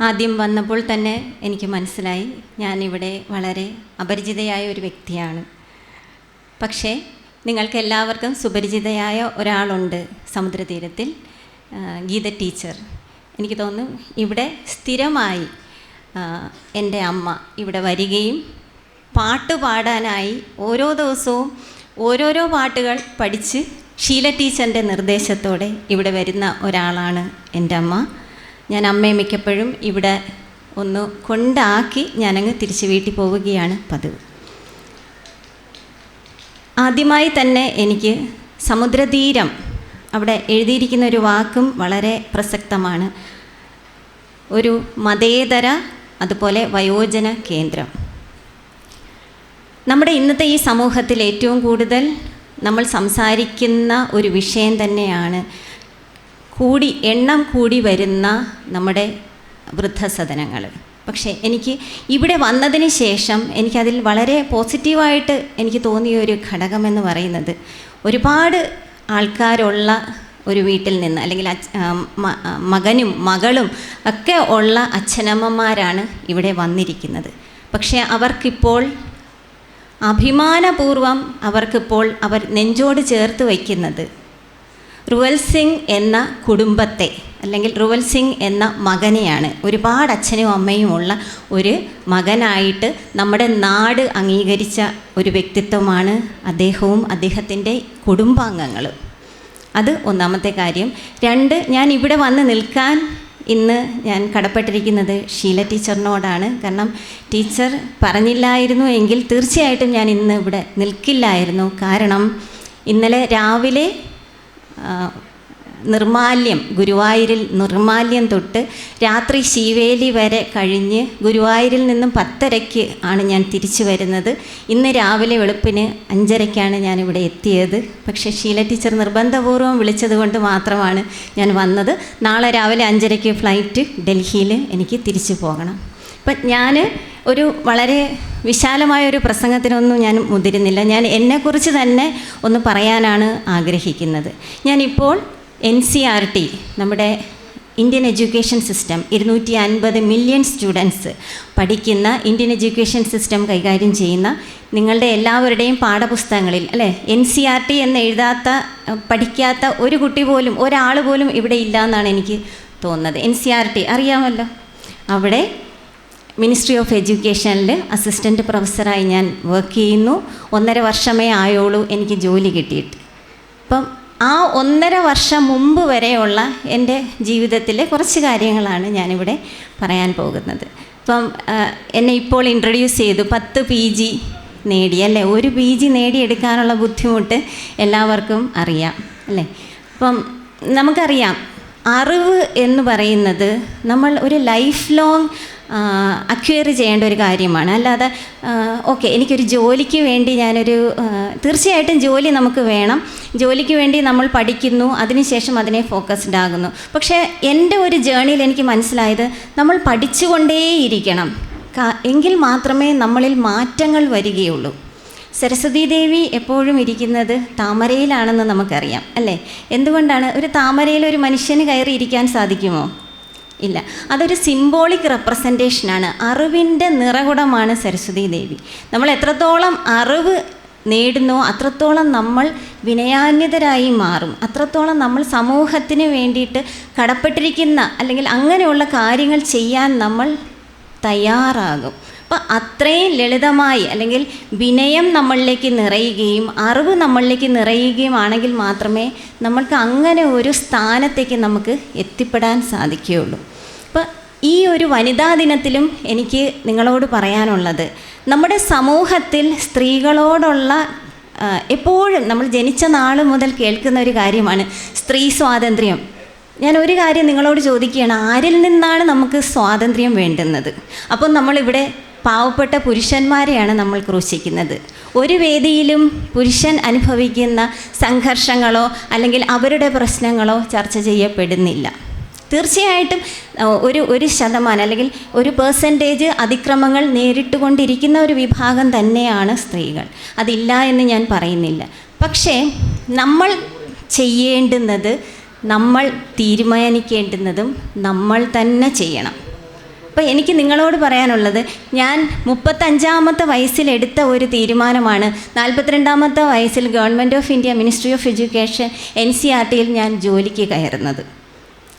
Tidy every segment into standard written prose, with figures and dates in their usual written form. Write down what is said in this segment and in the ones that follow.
ആദ്യം വന്നപ്പോൾ തന്നെ എനിക്ക് മനസ്സിലായി ഞാനിവിടെ വളരെ അപരിചിതയായ ഒരു വ്യക്തിയാണ്. പക്ഷേ നിങ്ങൾക്ക് എല്ലാവർക്കും സുപരിചിതയായ ഒരാളുണ്ട് സമുദ്രതീരത്തിൽ, ഗീത ടീച്ചർ. എനിക്ക് തോന്നുന്നു ഇവിടെ സ്ഥിരമായി എൻ്റെ അമ്മ ഇവിടെ വരികയും പാട്ട് പാടാനായി ഓരോ ദിവസവും ഓരോരോ പാട്ടുകൾ പഠിച്ച് ഷീല ടീച്ചറിൻ്റെ നിർദ്ദേശത്തോടെ ഇവിടെ വരുന്ന ഒരാളാണ് എൻ്റെ അമ്മ. ഞാൻ അമ്മയെ മിക്കപ്പോഴും ഇവിടെ ഒന്ന് കൊണ്ടാക്കി ഞാനങ്ങ് തിരിച്ച് വീട്ടിൽ പോവുകയാണ് പതിവ്. ആദ്യമായി തന്നെ എനിക്ക് സമുദ്രതീരം, അവിടെ എഴുതിയിരിക്കുന്ന ഒരു വാക്കും വളരെ പ്രസക്തമാണ്. ഒരു മതേതര അതുപോലെ വയോജന കേന്ദ്രം. നമ്മുടെ ഇന്നത്തെ ഈ സമൂഹത്തിൽ ഏറ്റവും കൂടുതൽ നമ്മൾ സംസാരിക്കുന്ന ഒരു വിഷയം തന്നെയാണ് എണ്ണം കൂടി വരുന്ന നമ്മുടെ വൃദ്ധസദനങ്ങൾ. പക്ഷേ എനിക്ക് ഇവിടെ വന്നതിന് ശേഷം എനിക്കതിൽ വളരെ പോസിറ്റീവായിട്ട് എനിക്ക് തോന്നിയ ഒരു ഘടകമെന്ന് പറയുന്നത്, ഒരുപാട് ആൾക്കാരുള്ള ഒരു വീട്ടിൽ നിന്ന് അല്ലെങ്കിൽ മകനും മകളും ഒക്കെ ഉള്ള അച്ഛനമ്മമാരാണ് ഇവിടെ വന്നിരിക്കുന്നത്. പക്ഷേ അവർക്കിപ്പോൾ അഭിമാനപൂർവം അവർ നെഞ്ചോട് ചേർത്ത് വയ്ക്കുന്നത് റുവൽ സിംഗ് എന്ന കുടുംബത്തെ അല്ലെങ്കിൽ റുവൽ സിംഗ് എന്ന മകനെയാണ്. ഒരുപാട് അച്ഛനും അമ്മയും ഉള്ള ഒരു മകനായിട്ട് നമ്മുടെ നാട് അംഗീകരിച്ച ഒരു വ്യക്തിത്വമാണ് അദ്ദേഹവും അദ്ദേഹത്തിൻ്റെ കുടുംബാംഗങ്ങളും. അത് ഒന്നാമത്തെ കാര്യം. 2, ഞാൻ ഇവിടെ വന്ന് നിൽക്കാൻ ഇന്ന് ഞാൻ കടപ്പെട്ടിരിക്കുന്നത് ഷീല ടീച്ചറിനോടാണ്. കാരണം ടീച്ചർ പറഞ്ഞില്ലായിരുന്നു എങ്കിൽ തീർച്ചയായിട്ടും ഞാൻ ഇന്ന് ഇവിടെ നിൽക്കില്ലായിരുന്നു. കാരണം ഇന്നലെ രാവിലെ ഗുരുവായൂരിൽ നിർമാല്യം തൊട്ട് രാത്രി ശീവേലി വരെ കഴിഞ്ഞ് ഗുരുവായൂരിൽ നിന്നും 10:30 ആണ് ഞാൻ തിരിച്ചു വരുന്നത്. ഇന്ന് രാവിലെ വെളുപ്പിന് 5:30 ഞാനിവിടെ എത്തിയത്. പക്ഷേ ഷീല ടീച്ചർ നിർബന്ധപൂർവ്വം വിളിച്ചത് കൊണ്ട് മാത്രമാണ് ഞാൻ വന്നത്. നാളെ രാവിലെ 5:30 ഫ്ലൈറ്റ് ഡൽഹിയിൽ എനിക്ക് തിരിച്ചു പോകണം. അപ്പം ഞാൻ ഒരു വളരെ വിശാലമായൊരു പ്രസംഗത്തിനൊന്നും ഞാൻ മുതിരുന്നില്ല. ഞാൻ എന്നെക്കുറിച്ച് തന്നെ ഒന്ന് പറയാനാണ് ആഗ്രഹിക്കുന്നത്. ഞാനിപ്പോൾ NCERT, നമ്മുടെ Indian education system, 250 million students പഠിക്കുന്ന ഇന്ത്യൻ എഡ്യൂക്കേഷൻ സിസ്റ്റം കൈകാര്യം ചെയ്യുന്ന നിങ്ങളുടെ എല്ലാവരുടെയും പാഠപുസ്തകങ്ങളിൽ അല്ലേ, NCERT എന്ന് പഠിക്കാത്ത ഒരു കുട്ടി പോലും, ഒരാൾ പോലും ഇവിടെ ഇല്ല എന്നാണ് എനിക്ക് തോന്നുന്നത്. NCERT അറിയാമല്ലോ. അവിടെ മിനിസ്ട്രി ഓഫ് എഡ്യൂക്കേഷനിൽ അസിസ്റ്റൻറ്റ് പ്രൊഫസറായി ഞാൻ വർക്ക് ചെയ്യുന്നു. 1.5 വർഷമേ ആയുള്ളൂ എനിക്ക് ജോലി കിട്ടിയിട്ട്. അപ്പം ആ 1.5 വർഷം മുമ്പ് വരെയുള്ള എൻ്റെ ജീവിതത്തിലെ കുറച്ച് കാര്യങ്ങളാണ് ഞാനിവിടെ പറയാൻ പോകുന്നത്. ഇപ്പം എന്നെ ഇപ്പോൾ ഇൻട്രൊഡ്യൂസ് ചെയ്തു. 10 PG നേടി അല്ലേ. ഒരു PG നേടിയെടുക്കാനുള്ള ബുദ്ധിമുട്ട് എല്ലാവർക്കും അറിയാം അല്ലേ. അപ്പം നമുക്കറിയാം, അറിവ് എന്ന് പറയുന്നത് നമ്മൾ ഒരു ലൈഫ് ലോങ് അക്വയർ ചെയ്യേണ്ട ഒരു കാര്യമാണ്. അല്ലാതെ ഓക്കെ എനിക്കൊരു ജോലിക്ക് വേണ്ടി തീർച്ചയായിട്ടും ജോലി നമുക്ക് വേണം. ജോലിക്ക് വേണ്ടി നമ്മൾ പഠിക്കുന്നു, അതിനുശേഷം അതിനെ ഫോക്കസ്ഡ് ആകുന്നു. പക്ഷേ എൻ്റെ ഒരു ജേണിയിൽ എനിക്ക് മനസ്സിലായത്, നമ്മൾ പഠിച്ചുകൊണ്ടേയിരിക്കണം, എങ്കിൽ മാത്രമേ നമ്മളിൽ മാറ്റങ്ങൾ വരികയുള്ളൂ. സരസ്വതി ദേവി എപ്പോഴും ഇരിക്കുന്നത് താമരയിലാണെന്ന് നമുക്കറിയാം അല്ലേ. എന്തുകൊണ്ടാണ്? ഒരു താമരയിൽ ഒരു മനുഷ്യന് കയറി ഇരിക്കാൻ സാധിക്കുമോ? ഇല്ല. അതൊരു സിംബോളിക് റെപ്രസെൻറ്റേഷനാണ്. അറിവിൻ്റെ നിറകുടമാണ് സരസ്വതി ദേവി. നമ്മൾ എത്രത്തോളം അറിവ് നേടുന്നോ അത്രത്തോളം നമ്മൾ വിനയാന്വിതരായി മാറും. അത്രത്തോളം നമ്മൾ സമൂഹത്തിന് വേണ്ടിയിട്ട് കടപ്പെട്ടിരിക്കുന്ന അല്ലെങ്കിൽ അങ്ങനെയുള്ള കാര്യങ്ങൾ ചെയ്യാൻ നമ്മൾ തയ്യാറാകും. അപ്പം അത്രയും ലളിതമായി അല്ലെങ്കിൽ വിനയം നമ്മളിലേക്ക് നിറയുകയും അറിവ് നമ്മളിലേക്ക് നിറയുകയും ആണെങ്കിൽ മാത്രമേ നമ്മൾക്ക് അങ്ങനെ ഒരു സ്ഥാനത്തേക്ക് നമുക്ക് എത്തിപ്പെടാൻ സാധിക്കുകയുള്ളൂ. അപ്പം ഈ ഒരു വനിതാ ദിനത്തിലും എനിക്ക് നിങ്ങളോട് പറയാനുള്ളത്, നമ്മുടെ സമൂഹത്തിൽ സ്ത്രീകളോടുള്ള എപ്പോഴും നമ്മൾ ജനിച്ച നാൾ മുതൽ കേൾക്കുന്ന ഒരു കാര്യമാണ് സ്ത്രീ സ്വാതന്ത്ര്യം. ഞാൻ ഒരു കാര്യം നിങ്ങളോട് ചോദിക്കുകയാണ്, ആരിൽ നിന്നാണ് നമുക്ക് സ്വാതന്ത്ര്യം വേണ്ടുന്നത്? അപ്പം നമ്മളിവിടെ പാവപ്പെട്ട പുരുഷന്മാരെയാണ് നമ്മൾ ക്രൂശിക്കുന്നത്. ഒരു വേദിയിലും പുരുഷൻ അനുഭവിക്കുന്ന സംഘർഷങ്ങളോ അല്ലെങ്കിൽ അവരുടെ പ്രശ്നങ്ങളോ ചർച്ച ചെയ്യപ്പെടുന്നില്ല. തീർച്ചയായിട്ടും ഒരു ശതമാനം അല്ലെങ്കിൽ ഒരു പെർസെൻറ്റേജ് അതിക്രമങ്ങൾ നേരിട്ടുകൊണ്ടിരിക്കുന്ന ഒരു വിഭാഗം തന്നെയാണ് സ്ത്രീകൾ. അതില്ല എന്ന് ഞാൻ പറയുന്നില്ല. പക്ഷേ നമ്മൾ ചെയ്യേണ്ടുന്നത്, നമ്മൾ തീരുമാനിക്കേണ്ടുന്നതും നമ്മൾ തന്നെ ചെയ്യണം. അപ്പോൾ എനിക്ക് നിങ്ങളോട് പറയാനുള്ളത്, ഞാൻ 35-ാമത്തെ വയസ്സിലെടുത്ത ഒരു തീരുമാനമാണ് 42-ാമത്തെ വയസ്സിൽ government of India ministry of education NCERTയിൽ ഞാൻ ജോലിക്ക് കയറുന്നത്.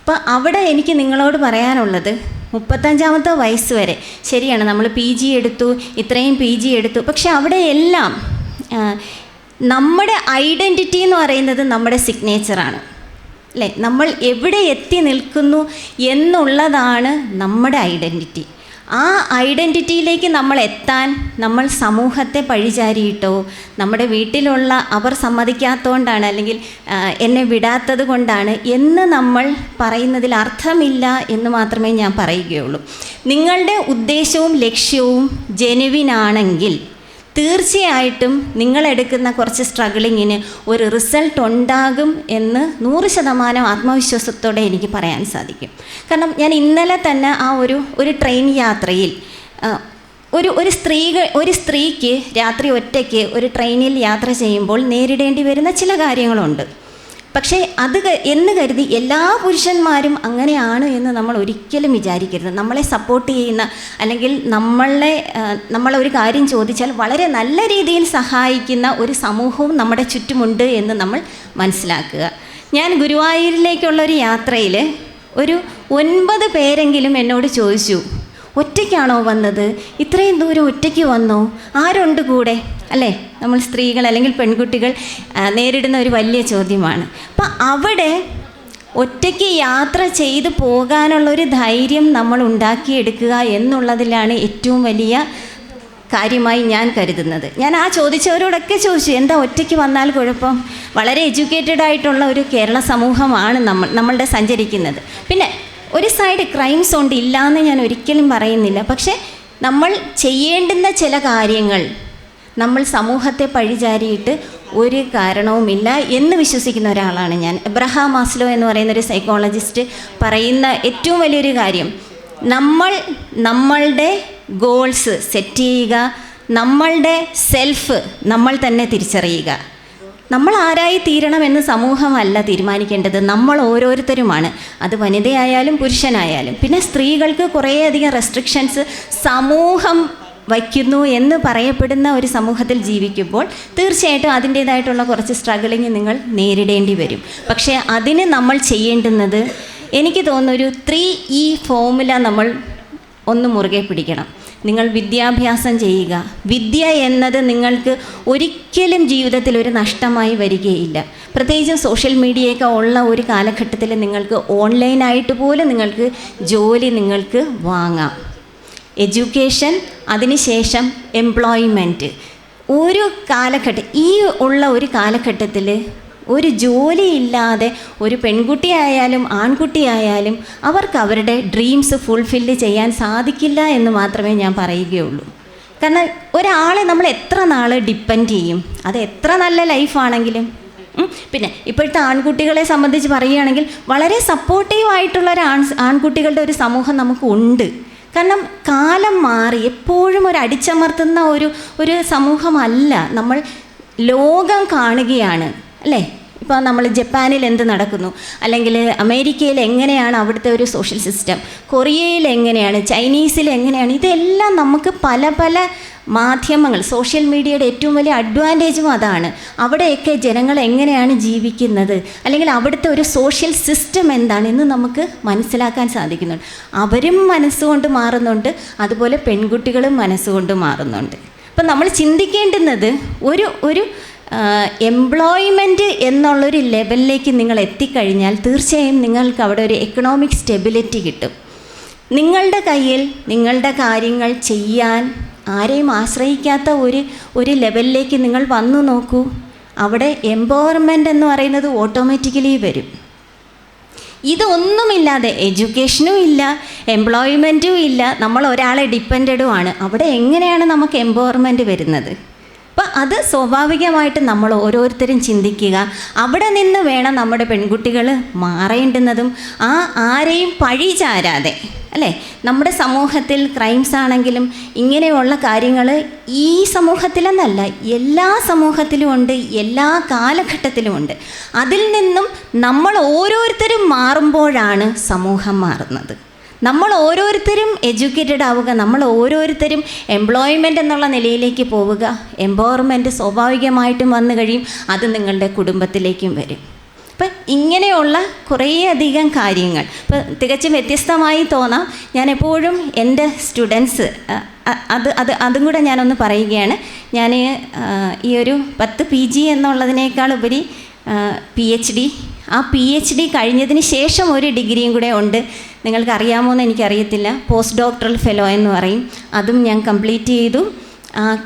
അപ്പോൾ അവിടെ എനിക്ക് നിങ്ങളോട് പറയാനുള്ളത്, 35-ാമത്തെ വയസ്സ് വരെ ശരിയാണ് നമ്മൾ PG എടുത്തു, ഇത്രയും PG എടുത്തു, പക്ഷെ അവിടെ എല്ലാം നമ്മുടെ ഐഡൻറ്റിറ്റി എന്ന് പറയുന്നത് നമ്മുടെ സിഗ്നേച്ചറാണ് അല്ലേ? നമ്മൾ എവിടെ എത്തി നിൽക്കുന്നു എന്നുള്ളതാണ് നമ്മുടെ ഐഡൻറ്റിറ്റി. ആ ഐഡൻറ്റിറ്റിയിലേക്ക് നമ്മൾ എത്താൻ നമ്മൾ സമൂഹത്തെ പഴിചാരിയിട്ടോ, നമ്മുടെ വീട്ടിലുള്ള അവർ സമ്മതിക്കാത്തതുകൊണ്ടാണ്, അല്ലെങ്കിൽ എന്നെ വിടാത്തത് കൊണ്ടാണ് എന്ന് നമ്മൾ പറയുന്നതിൽ അർത്ഥമില്ല എന്ന് മാത്രമേ ഞാൻ പറയുകയുള്ളൂ. നിങ്ങളുടെ ഉദ്ദേശവും ലക്ഷ്യവും ജെനുവിനാണെങ്കിൽ തീർച്ചയായിട്ടും നിങ്ങളെടുക്കുന്ന കുറച്ച് സ്ട്രഗിളിങ്ങിന് ഒരു റിസൾട്ട് ഉണ്ടാകും എന്ന് 100% ആത്മവിശ്വാസത്തോടെ എനിക്ക് പറയാൻ സാധിക്കും. കാരണം ഞാൻ ഇന്നലെ തന്നെ ആ ഒരു ട്രെയിൻ യാത്രയിൽ ഒരു സ്ത്രീക്ക് രാത്രി ഒറ്റയ്ക്ക് ഒരു ട്രെയിനിൽ യാത്ര ചെയ്യുമ്പോൾ നേരിടേണ്ടി വരുന്ന ചില കാര്യങ്ങളുണ്ട്. പക്ഷേ എന്ന് കരുതി എല്ലാ പുരുഷന്മാരും അങ്ങനെയാണ് എന്ന് നമ്മൾ ഒരിക്കലും വിചാരിക്കരുത്. നമ്മളെ സപ്പോർട്ട് ചെയ്യുന്ന, അല്ലെങ്കിൽ നമ്മളൊരു കാര്യം ചോദിച്ചാൽ വളരെ നല്ല രീതിയിൽ സഹായിക്കുന്ന ഒരു സമൂഹവും നമ്മുടെ ചുറ്റുമുണ്ട് എന്ന് നമ്മൾ മനസ്സിലാക്കുക. ഞാൻ ഗുരുവായൂരിലേക്കുള്ളൊരു യാത്രയിൽ ഒരു 9 പേരെങ്കിലും എന്നോട് ചോദിച്ചു, ഒറ്റയ്ക്കാണോ വന്നത്? ഇത്രയും ദൂരം ഒറ്റയ്ക്ക് വന്നോ? ആരുണ്ട് കൂടെ? അല്ലേ, നമ്മൾ സ്ത്രീകൾ അല്ലെങ്കിൽ പെൺകുട്ടികൾ നേരിടുന്ന ഒരു വലിയ ചോദ്യമാണ്. അപ്പം അവിടെ ഒറ്റയ്ക്ക് യാത്ര ചെയ്തു പോകാനുള്ളൊരു ധൈര്യം നമ്മൾ ഉണ്ടാക്കിയെടുക്കുക എന്നുള്ളതിലാണ് ഏറ്റവും വലിയ കാര്യമായി ഞാൻ കരുതുന്നത്. ഞാൻ ആ ചോദിച്ചവരോടൊക്കെ ചോദിച്ചു, എന്താ ഒറ്റയ്ക്ക് വന്നാൽ കുഴപ്പം? വളരെ എഡ്യൂക്കേറ്റഡ് ആയിട്ടുള്ള ഒരു കേരള സമൂഹമാണ് നമ്മളുടെ സഞ്ചരിക്കുന്നത്. പിന്നെ ഒരു സൈഡ് ക്രൈംസ് ഉണ്ട്, ഇല്ലയെന്ന് ഞാൻ ഒരിക്കലും പറയുന്നില്ല. പക്ഷേ നമ്മൾ ചെയ്യേണ്ടുന്ന ചില കാര്യങ്ങൾ നമ്മൾ സമൂഹത്തെ പഴിചാരിയിട്ട് ഒരു കാരണവുമില്ല എന്ന് വിശ്വസിക്കുന്ന ഒരാളാണ് ഞാൻ. എബ്രഹാം മാസ്ലോ എന്ന് പറയുന്നൊരു സൈക്കോളജിസ്റ്റ് പറയുന്ന ഏറ്റവും വലിയൊരു കാര്യം, നമ്മളുടെ ഗോൾസ് സെറ്റ് ചെയ്യുക, നമ്മളുടെ സെൽഫ് നമ്മൾ തന്നെ തിരിച്ചറിയുക. നമ്മൾ ആരായി തീരണമെന്ന് സമൂഹമല്ല തീരുമാനിക്കേണ്ടത്, നമ്മൾ ഓരോരുത്തരുമാണ്. അത് വനിതയായാലും പുരുഷനായാലും. പിന്നെ സ്ത്രീകൾക്ക് കുറേയധികം റെസ്ട്രിക്ഷൻസ് സമൂഹം വയ്ക്കുന്നു എന്ന് പറയപ്പെടുന്ന ഒരു സമൂഹത്തിൽ ജീവിക്കുമ്പോൾ തീർച്ചയായിട്ടും അതിൻ്റേതായിട്ടുള്ള കുറച്ച് സ്ട്രഗിളിങ് നിങ്ങൾ നേരിടേണ്ടി വരും. പക്ഷേ അതിന് നമ്മൾ ചെയ്യേണ്ടുന്നത്, എനിക്ക് തോന്നുന്നൊരു 3E ഫോർമുല നമ്മൾ ഒന്ന് മുറുകെ പിടിക്കണം. നിങ്ങൾ വിദ്യാഭ്യാസം ചെയ്യുക. വിദ്യ എന്നത് നിങ്ങൾക്ക് ഒരിക്കലും ജീവിതത്തിൽ ഒരു നഷ്ടമായി വരികയില്ല. പ്രത്യേകിച്ചും സോഷ്യൽ മീഡിയയൊക്കെ ഉള്ള ഒരു കാലഘട്ടത്തിൽ നിങ്ങൾക്ക് ഓൺലൈനായിട്ട് പോലും നിങ്ങൾക്ക് ജോലി നിങ്ങൾക്ക് വാങ്ങാം. എഡ്യൂക്കേഷൻ, അതിനുശേഷം എംപ്ലോയ്മെൻറ്റ്. ഒരു കാലഘട്ടം, ഈ ഉള്ള ഒരു കാലഘട്ടത്തിൽ ഒരു ജോലിയില്ലാതെ ഒരു പെൺകുട്ടിയായാലും ആൺകുട്ടിയായാലും അവർക്ക് അവരുടെ ഡ്രീംസ് ഫുൾഫില്ല് ചെയ്യാൻ സാധിക്കില്ല എന്ന് മാത്രമേ ഞാൻ പറയുകയുള്ളൂ. കാരണം ഒരാളെ നമ്മൾ എത്ര നാൾ ഡിപ്പെൻഡ് ചെയ്യും? അത് എത്ര നല്ല ലൈഫാണെങ്കിലും. പിന്നെ ഇപ്പോഴത്തെ ആൺകുട്ടികളെ സംബന്ധിച്ച് പറയുകയാണെങ്കിൽ വളരെ സപ്പോർട്ടീവായിട്ടുള്ള ആൺകുട്ടികളുടെ ഒരു സമൂഹം നമുക്ക് ഉണ്ട്. കാരണം കാലം മാറി, എപ്പോഴും ഒരു അടിച്ചമർത്തുന്ന ഒരു സമൂഹമല്ല. നമ്മൾ ലോകം കാണുകയാണ് അല്ലേ? ഇപ്പോൾ നമ്മൾ ജപ്പാനിൽ എന്ത് നടക്കുന്നു, അല്ലെങ്കിൽ അമേരിക്കയിൽ എങ്ങനെയാണ് അവിടുത്തെ ഒരു സോഷ്യൽ സിസ്റ്റം, കൊറിയയിൽ എങ്ങനെയാണ്, ചൈനീസിൽ എങ്ങനെയാണ്, ഇതെല്ലാം നമുക്ക് പല പല മാധ്യമങ്ങൾ, സോഷ്യൽ മീഡിയയുടെ ഏറ്റവും വലിയ അഡ്വാൻറ്റേജും അതാണ്. അവിടെയൊക്കെ ജനങ്ങൾ എങ്ങനെയാണ് ജീവിക്കുന്നത്, അല്ലെങ്കിൽ അവിടുത്തെ ഒരു സോഷ്യൽ സിസ്റ്റം എന്താണെന്ന് നമുക്ക് മനസ്സിലാക്കാൻ സാധിക്കുന്നുണ്ട്. അവരും മനസ്സുകൊണ്ട് മാറുന്നുണ്ട്, അതുപോലെ പെൺകുട്ടികളും മനസ്സുകൊണ്ട് മാറുന്നുണ്ട്. അപ്പം നമ്മൾ ചിന്തിക്കേണ്ടുന്നത് ഒരു എംപ്ലോയ്മെൻറ്റ് എന്നുള്ളൊരു ലെവലിലേക്ക് നിങ്ങൾ എത്തിക്കഴിഞ്ഞാൽ തീർച്ചയായും നിങ്ങൾക്ക് അവിടെ ഒരു എക്കണോമിക് സ്റ്റെബിലിറ്റി കിട്ടും. നിങ്ങളുടെ കയ്യിൽ നിങ്ങളുടെ കാര്യങ്ങൾ ചെയ്യാൻ ആരെയും ആശ്രയിക്കാത്ത ഒരു ലെവലിലേക്ക് നിങ്ങൾ വന്നു നോക്കൂ. അവിടെ എംപവർമെൻ്റ് എന്ന് പറയുന്നത് ഓട്ടോമാറ്റിക്കലി വരും. ഇതൊന്നുമില്ലാതെ എഡ്യൂക്കേഷനും ഇല്ല, എംപ്ലോയ്മെൻറ്റും ഇല്ല, നമ്മൾ ഒരാളെ ഡിപ്പെൻഡഡുമാണ്. അവിടെ എങ്ങനെയാണ് നമുക്ക് എംപവർമെൻറ്റ് വരുന്നത്? അപ്പോൾ അത് സ്വാഭാവികമായിട്ട് നമ്മൾ ഓരോരുത്തരും ചിന്തിക്കുക. അവിടെ നിന്ന് വേണം നമ്മുടെ പെൺകുട്ടികൾ മാറേണ്ടുന്നതും. ആരെയും പഴിചാരാതെ അല്ലേ? നമ്മുടെ സമൂഹത്തിൽ ക്രൈംസ് ആണെങ്കിലും ഇങ്ങനെയുള്ള കാര്യങ്ങൾ ഈ സമൂഹത്തിലെന്നല്ല, എല്ലാ സമൂഹത്തിലും ഉണ്ട്, എല്ലാ കാലഘട്ടത്തിലും ഉണ്ട്. അതിൽ നിന്നും നമ്മൾ ഓരോരുത്തരും മാറുമ്പോഴാണ് സമൂഹം മാറുന്നത്. നമ്മൾ ഓരോരുത്തരും എഡ്യൂക്കേറ്റഡ് ആവുക, നമ്മൾ ഓരോരുത്തരും എംപ്ലോയ്മെൻ്റ് എന്നുള്ള നിലയിലേക്ക് പോവുക. എംപവർമെൻറ്റ് സ്വാഭാവികമായിട്ടും വന്നു കഴിയും, അത് നിങ്ങളുടെ കുടുംബത്തിലേക്കും വരും. അപ്പം ഇങ്ങനെയുള്ള കുറേയധികം കാര്യങ്ങൾ തികച്ചും വ്യത്യസ്തമായി തോന്നാം. ഞാൻ എപ്പോഴും എൻ്റെ സ്റ്റുഡൻസ് അതും കൂടെ ഞാനൊന്ന് പറയുകയാണ്. ഞാൻ ഈ ഒരു 10 PG എന്നുള്ളതിനേക്കാൾ ഉപരി PhD, ആ PhD കഴിഞ്ഞതിന് ശേഷം ഒരു ഡിഗ്രിയും കൂടെ ഉണ്ട്. നിങ്ങൾക്ക് അറിയാമോ എന്ന് എനിക്കറിയത്തില്ല. പോസ്റ്റ് ഡോക്ടറൽ ഫെലോ എന്ന് പറയും. അതും ഞാൻ കംപ്ലീറ്റ് ചെയ്തു.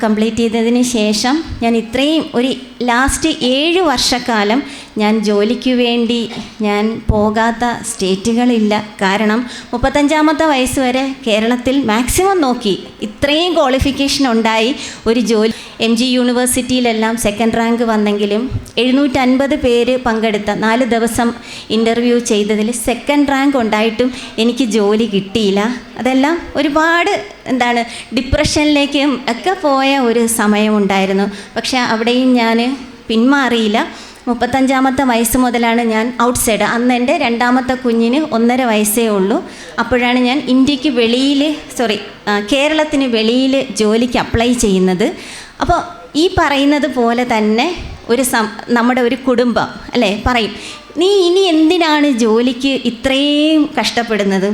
കംപ്ലീറ്റ് ചെയ്തതിന് ശേഷം ഞാൻ ഇത്രയും ഒരു ലാസ്റ്റ് 7 വർഷക്കാലം ഞാൻ ജോലിക്ക് വേണ്ടി ഞാൻ പോകാത്ത സ്റ്റേറ്റുകളില്ല. കാരണം 35-ാമത്തെ വയസ്സ് വരെ കേരളത്തിൽ മാക്സിമം നോക്കി ഇത്രയും ക്വാളിഫിക്കേഷൻ ഉണ്ടായി ഒരു ജോലി. MG യൂണിവേഴ്സിറ്റിയിലെല്ലാം 2nd റാങ്ക് വന്നെങ്കിലും 750 പേര് പങ്കെടുത്ത 4 ദിവസം ഇൻ്റർവ്യൂ ചെയ്തതിൽ 2nd റാങ്ക് ഉണ്ടായിട്ടും എനിക്ക് ജോലി കിട്ടിയില്ല. അതെല്ലാം ഒരുപാട് ഡിപ്രഷനിലേക്കും ഒക്കെ പോയ ഒരു സമയമുണ്ടായിരുന്നു. പക്ഷേ അവിടെയും ഞാൻ പിന്മാറിയില്ല. 35-ാമത്തെ വയസ്സ് മുതലാണ് ഞാൻ ഔട്ട്സൈഡ്. അന്ന് എൻ്റെ 2ാമത്തെ കുഞ്ഞിന് 1.5 വയസ്സേ ഉള്ളൂ. അപ്പോഴാണ് ഞാൻ ഇന്ത്യക്ക് വെളിയിൽ കേരളത്തിന് വെളിയിൽ ജോലിക്ക് അപ്ലൈ ചെയ്യുന്നത്. അപ്പോൾ ഈ പറയുന്നത് പോലെ തന്നെ നമ്മുടെ ഒരു കുടുംബം അല്ലേ പറയും, നീ ഇനി എന്തിനാണ് ജോലിക്ക് ഇത്രയും കഷ്ടപ്പെടുന്നത്?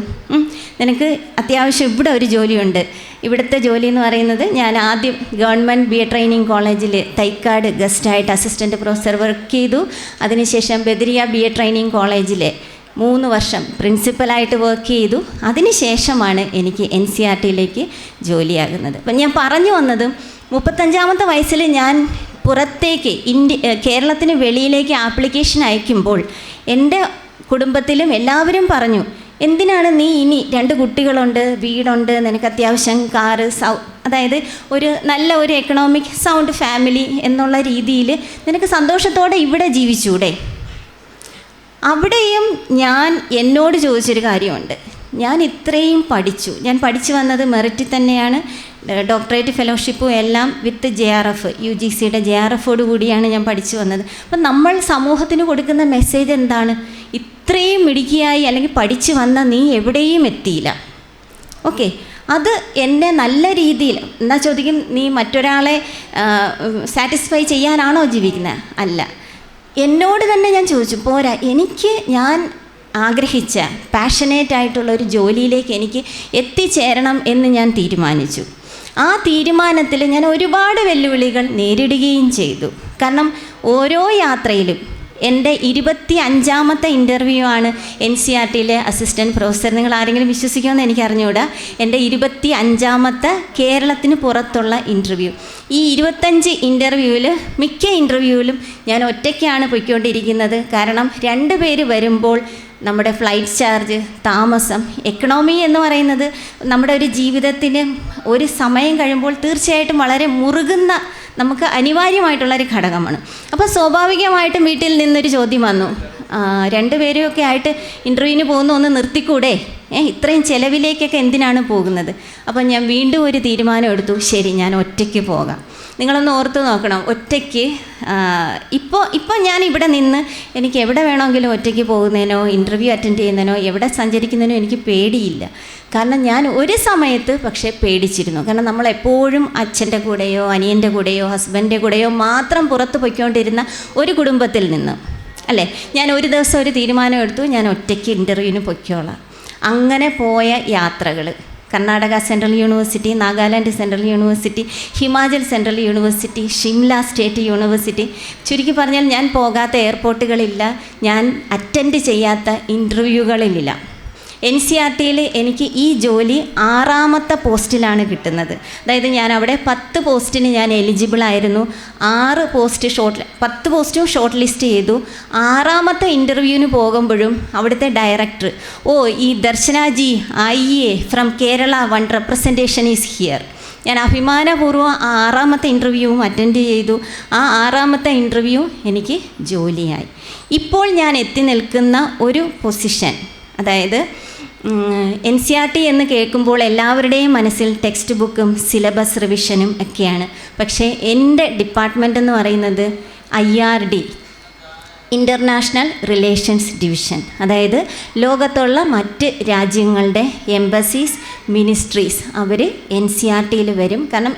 നിനക്ക് അത്യാവശ്യം ഇവിടെ ഒരു ജോലിയുണ്ട്. ഇവിടുത്തെ ജോലി എന്ന് പറയുന്നത്, ഞാൻ ആദ്യം ഗവൺമെൻറ് BA ട്രെയിനിങ് കോളേജിൽ തൈക്കാട് ഗസ്റ്റായിട്ട് അസിസ്റ്റൻറ്റ് പ്രൊഫസർ വർക്ക് ചെയ്തു. അതിനുശേഷം ബദരിയ BA ട്രെയിനിങ് കോളേജിൽ 3 വർഷം പ്രിൻസിപ്പലായിട്ട് വർക്ക് ചെയ്തു. അതിനുശേഷമാണ് എനിക്ക് NCERTയിലേക്ക് ജോലിയാകുന്നത്. അപ്പം ഞാൻ പറഞ്ഞു വന്നത്, 35-ാമത്തെ വയസ്സിൽ ഞാൻ പുറത്തേക്ക് കേരളത്തിന് വെളിയിലേക്ക് ആപ്ലിക്കേഷൻ അയക്കുമ്പോൾ എൻ്റെ കുടുംബത്തിലും എല്ലാവരും പറഞ്ഞു, എന്തിനാണ് നീ ഇനി 2 കുട്ടികളുണ്ട്, വീടുണ്ട്, നിനക്ക് അത്യാവശ്യം കാറ്, അതായത് ഒരു നല്ല ഒരു എക്കണോമിക് സൗണ്ട് ഫാമിലി എന്നുള്ള രീതിയിൽ നിനക്ക് സന്തോഷത്തോടെ ഇവിടെ ജീവിച്ചൂടെ? അവിടെയും ഞാൻ എന്നോട് ചോദിച്ചൊരു കാര്യമുണ്ട്. ഞാൻ ഇത്രയും പഠിച്ചു, ഞാൻ പഠിച്ചു വന്നത് മെറിറ്റിൽ തന്നെയാണ്. ഡോക്ടറേറ്റ് ഫെലോഷിപ്പും എല്ലാം വിത്ത് JRF, UGCയുടെ JRFോട് കൂടിയാണ് ഞാൻ പഠിച്ചു വന്നത്. അപ്പം നമ്മൾ സമൂഹത്തിന് കൊടുക്കുന്ന മെസ്സേജ് എന്താണ്? ഇത്രയും മിടുക്കിയായി അല്ലെങ്കിൽ പഠിച്ചു വന്ന നീ എവിടെയും എത്തിയില്ല. ഓക്കെ, അത് എന്നെ നല്ല രീതിയിൽ എന്നാ ചോദിക്കും, നീ മറ്റൊരാളെ സാറ്റിസ്ഫൈ ചെയ്യാനാണോ ജീവിക്കുന്നത്? അല്ല, എന്നോട് തന്നെ ഞാൻ ചോദിച്ചു, പോരാ, ഞാൻ ആഗ്രഹിച്ച പാഷനേറ്റ് ആയിട്ടുള്ള ഒരു ജോലിയിലേക്ക് എനിക്ക് എത്തിച്ചേരണം എന്ന് ഞാൻ തീരുമാനിച്ചു. ആ തീരുമാനത്തിൽ ഞാൻ ഒരുപാട് വെല്ലുവിളികൾ നേരിടുകയും ചെയ്തു. കാരണം ഓരോ യാത്രയിലും എൻ്റെ 25-ാമത്തെ ഇൻ്റർവ്യൂ ആണ് NCERTയിലെ അസിസ്റ്റൻറ്റ് പ്രൊഫസർ. നിങ്ങൾ ആരെങ്കിലും വിശ്വസിക്കുമെന്ന് എനിക്ക് അറിഞ്ഞുകൂടാ. എൻ്റെ 25-ാമത്തെ കേരളത്തിന് പുറത്തുള്ള ഇൻ്റർവ്യൂ. ഈ 25 ഇൻ്റർവ്യൂവിൽ മിക്ക ഇൻ്റർവ്യൂവിലും ഞാൻ ഒറ്റയ്ക്കാണ് പോയിക്കൊണ്ടിരിക്കുന്നത്. കാരണം 2 പേര് വരുമ്പോൾ നമ്മുടെ ഫ്ലൈറ്റ് ചാർജ്, താമസം, എക്കണോമി എന്ന് പറയുന്നത് നമ്മുടെ ഒരു ജീവിതത്തിന് ഒരു സമയം കഴിയുമ്പോൾ തീർച്ചയായിട്ടും വളരെ മുറുകുന്ന, നമുക്ക് അനിവാര്യമായിട്ടുള്ളൊരു ഘടകമാണ്. അപ്പോൾ സ്വാഭാവികമായിട്ടും വീട്ടിൽ നിന്നൊരു ചോദ്യം വന്നു, 2 പേരുമൊക്കെ ആയിട്ട് ഇൻ്റർവ്യൂവിന് പോകുന്ന ഒന്ന് നിർത്തിക്കൂടെ? ഇത്രയും ചിലവിലേക്കൊക്കെ എന്തിനാണ് പോകുന്നത്? അപ്പോൾ ഞാൻ വീണ്ടും ഒരു തീരുമാനം എടുത്തു, ശരി, ഞാൻ ഒറ്റയ്ക്ക് പോകാം. നിങ്ങളൊന്ന് ഓർത്ത് നോക്കണം, ഒറ്റയ്ക്ക് ഇപ്പോൾ ഞാൻ ഇവിടെ നിന്ന് എനിക്ക് എവിടെ വേണമെങ്കിലും ഒറ്റയ്ക്ക് പോകുന്നതിനോ ഇൻ്റർവ്യൂ അറ്റൻഡ് ചെയ്യുന്നതിനോ എവിടെ സഞ്ചരിക്കുന്നതിനോ എനിക്ക് പേടിയില്ല. കാരണം ഞാൻ ഒരു സമയത്ത് പക്ഷേ പേടിച്ചിരുന്നു. കാരണം നമ്മളെപ്പോഴും അച്ഛൻ്റെ കൂടെയോ അനിയൻ്റെ കൂടെയോ ഹസ്ബൻഡിൻ്റെ കൂടെയോ മാത്രം പുറത്ത് പോയിക്കൊണ്ടിരുന്ന ഒരു കുടുംബത്തിൽ നിന്ന് അല്ലേ, ഞാൻ ഒരു ദിവസം ഒരു തീരുമാനം എടുത്തു, ഞാൻ ഒറ്റയ്ക്ക് ഇൻ്റർവ്യൂവിന് പൊയ്ക്കോളാം. അങ്ങനെ പോയ യാത്രകൾ Karnataka central university, Nagaland central university, Himachal central university, Shimla state university, ചുരുക്കി പറഞ്ഞാൽ ഞാൻ പോകാത്ത എയർപോർട്ടുകളില്ല, ഞാൻ അറ്റൻഡ് ചെയ്യാത്ത ഇൻ്റർവ്യൂകളിലില്ല. NCERTയിൽ എനിക്ക് ഈ ജോലി 6ാമത്തെ പോസ്റ്റിലാണ് കിട്ടുന്നത്. അതായത് ഞാൻ അവിടെ 10 പോസ്റ്റിന് ഞാൻ എലിജിബിൾ ആയിരുന്നു. 10 പോസ്റ്റും ഷോർട്ട് ലിസ്റ്റ് ചെയ്തു. 6ാമത്തെ ഇൻ്റർവ്യൂവിന് പോകുമ്പോഴും അവിടുത്തെ ഡയറക്ടർ, ഈ ദർശനാജി IE from Kerala 1 representation is here. ഞാൻ അഭിമാനപൂർവ്വം 6ാമത്തെ ഇൻ്റർവ്യൂവും അറ്റൻഡ് ചെയ്തു. ആ 6ാമത്തെ ഇൻ്റർവ്യൂ എനിക്ക് ജോലിയായി. ഇപ്പോൾ ഞാൻ എത്തി നിൽക്കുന്ന ഒരു പൊസിഷൻ, അതായത് NCERT എന്ന് കേൾക്കുമ്പോൾ എല്ലാവരുടെയും മനസ്സിൽ ടെക്സ്റ്റ് ബുക്കും സിലബസ് റിവിഷനും ഒക്കെയാണ്. പക്ഷേ എൻ്റെ ഡിപ്പാർട്ട്മെൻ്റ് എന്ന് പറയുന്നത് IRD, ഇൻ്റർനാഷണൽ റിലേഷൻസ് ഡിവിഷൻ, അതായത് ലോകത്തുള്ള മറ്റ് രാജ്യങ്ങളുടെ എംബസീസ്, മിനിസ്ട്രീസ് അവർ NCERT-യിൽ വരും. കാരണം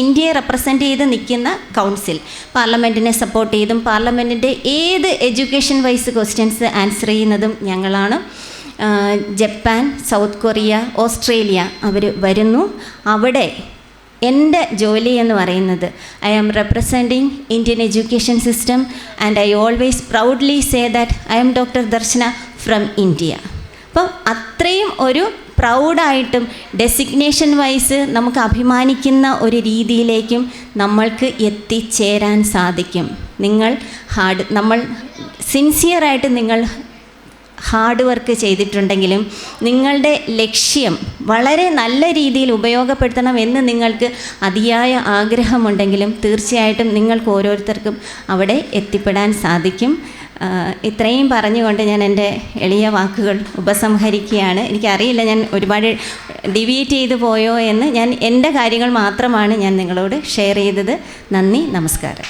ഇന്ത്യയെ റെപ്രസെൻ്റ് ചെയ്ത് നിൽക്കുന്ന കൗൺസിൽ പാർലമെൻറ്റിനെ സപ്പോർട്ട് ചെയ്തും പാർലമെൻറ്റിൻ്റെ ഏത് എഡ്യൂക്കേഷൻ വൈസ് ക്വസ്റ്റ്യൻസ് ആൻസർ ചെയ്യുന്നതും ഞങ്ങളാണ്. ജപ്പാൻ, സൗത്ത് കൊറിയ, ഓസ്ട്രേലിയ അവർ വരുന്നു. അവിടെ എൻ്റെ ജോലി എന്ന് പറയുന്നത് I am representing Indian education system and I always proudly say that I am doctor Darshana from India. അപ്പം അത്രയും ഒരു പ്രൗഡായിട്ടും ഡെസിഗ്നേഷൻ വൈസ് നമുക്ക് അഭിമാനിക്കുന്ന ഒരു രീതിയിലേക്കും നമ്മൾക്ക് എത്തിച്ചേരാൻ സാധിക്കും. നമ്മൾ സിൻസിയറായിട്ട് നിങ്ങൾ ഹാർഡ് വർക്ക് ചെയ്തിട്ടുണ്ടെങ്കിലും നിങ്ങളുടെ ലക്ഷ്യം വളരെ നല്ല രീതിയിൽ ഉപയോഗപ്പെടുത്തണം എന്ന് നിങ്ങൾക്ക് അതിയായ ആഗ്രഹമുണ്ടെങ്കിലും തീർച്ചയായിട്ടും നിങ്ങൾക്ക് ഓരോരുത്തർക്കും അവിടെ എത്തിപ്പെടാൻ സാധിക്കും. ഇത്രയും പറഞ്ഞുകൊണ്ട് ഞാൻ എൻ്റെ എളിയ വാക്കുകൾ ഉപസംഹരിക്കുകയാണ്. എനിക്കറിയില്ല ഞാൻ ഒരുപാട് ഡിവിയേറ്റ് ചെയ്തു പോയോ എന്ന്. ഞാൻ എൻ്റെ കാര്യങ്ങൾ മാത്രമാണ് ഞാൻ നിങ്ങളോട് ഷെയർ ചെയ്തത്. നന്ദി, നമസ്കാരം.